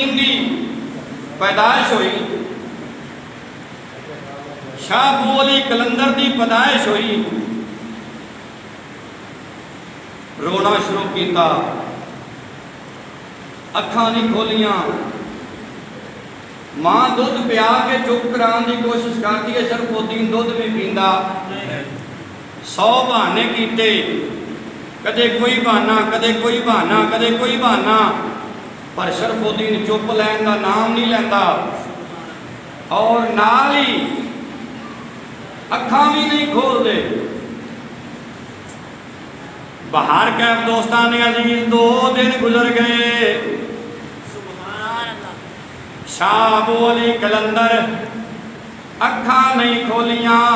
फखरुद्दीन की पैदाइश हुई, शाह अबू अली कलंदर की पैदाइश हुई, रोना शुरू किया, अखां नहीं खोलियां। मां दुध पिया के चुप कराने की कोशिश करती है, शरफुद्दीन दुध भी पींदा, 100 बहाने किए, कदे कोई बहाना, कदे कोई बहाना, कदे कोई बहाना, पर शरफुद्दीन चुप लैन का नाम नहीं लैंदा और नाल ही अखां भी नहीं खोलते। बाहर कैफ दोस्तान ने अजीज 2 दिन गुजर गए। शाह अबू अली कलंदर अखा नहीं खोलियां,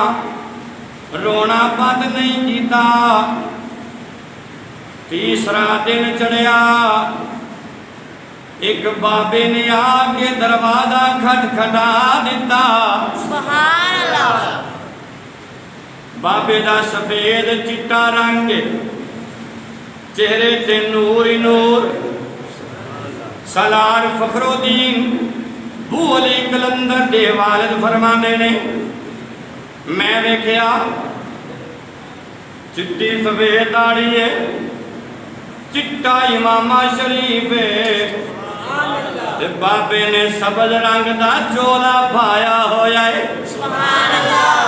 रोना बंद नहीं किया। तीसरा दिन चढ़िया, एक बाबे ने आके दरवाजा खटखटा दिता। सुभान अल्लाह। बाबे का सफेद चिट्टा रंग, चेहरे ते नूर ही नूर। सलार फखरुद्दीन अबू अली कलंदर दे वालिद फरमाने ने, मैं वेख्या चिट्टी सफेद दाढ़ी है, चिट्टा इमामा शरीफ है, बाबे ने सबज रंग का चोला पाया होया है। सुभान अल्लाह।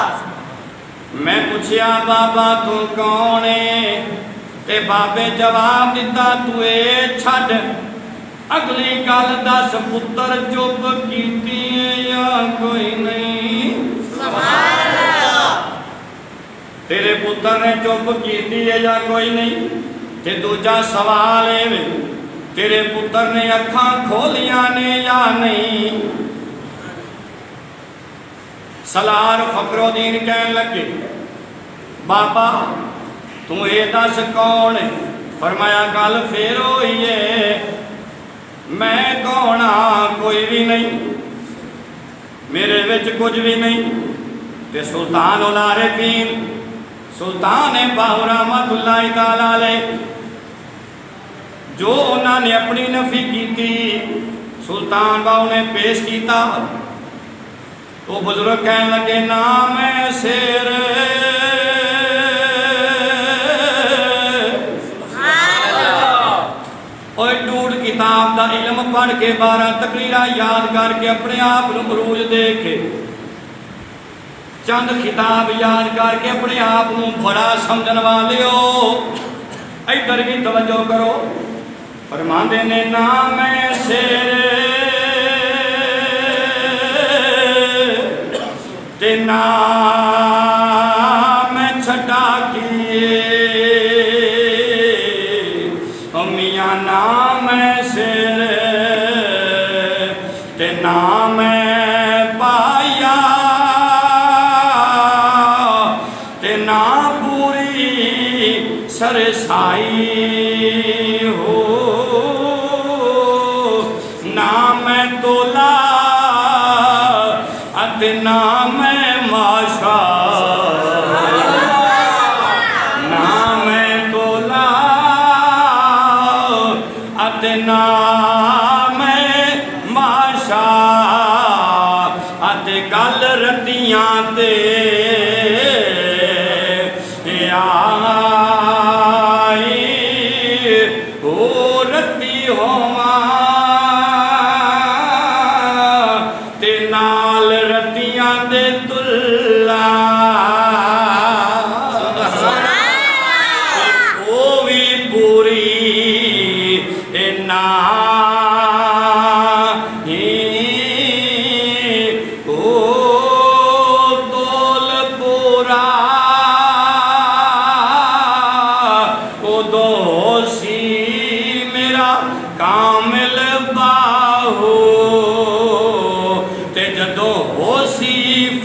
मैं पूछया बाबा तू कौन है, ते बाबे जवाब दिता तू ए छड़, अगली गल दस पुत्र चुप कीती या कोई नहीं। सुभान अल्लाह। तेरे पुत्र ने चुप कीती है या कोई नहीं, ते दूजा सवाल है तेरे पुत्र ने अखां खोलियां ने या नहीं। सलार फखरुद्दीन कहन लगे बाबा तू ये दस कौन है। फरमाया गल फिर होई है, मैं कौन हाँ, कोई भी नहीं, मेरे विच कुछ भी नहीं। ते सुल्तान उल आरिफीन सुल्तान बाहु रहमतुल्लाहि तआला अलैह जो उन्होंने अपनी नफी की थी, सुल्तान बाहु ने पेश किया। तो बुजुर्ग कहने लगे ना मैं शेर और टूट किताब का इल्म पढ़ के 12 तकरीरा याद करके अपने आप को मरूज देखे, चंद खिताब याद करके अपने आप को बड़ा समझने वाले हो। इधर भी तवज्जो करो। फरमाते ने ना मैं शेर ते ना मैं छटा किए, मियाँ ना मैं शेर ते ना मैं पाया, ते ना पूरी सरसाई हो, ना मैं तोला अते ना मैं माशा, ना मैं तोला अते ना मैं माशा, अते गल रतियां ते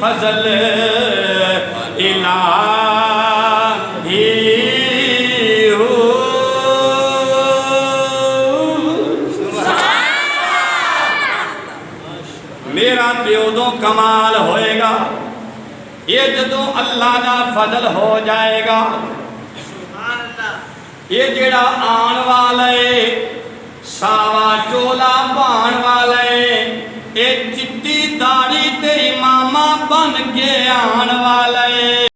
फजल इलाही हो। मेरा ते उदों कमाल होएगा ये जदों अल्लाह का फजल हो जाएगा। ये जेड़ा आन वाला है सावा चोला पान वाला दाढ़ी तेरी मामा बन के आन वाले।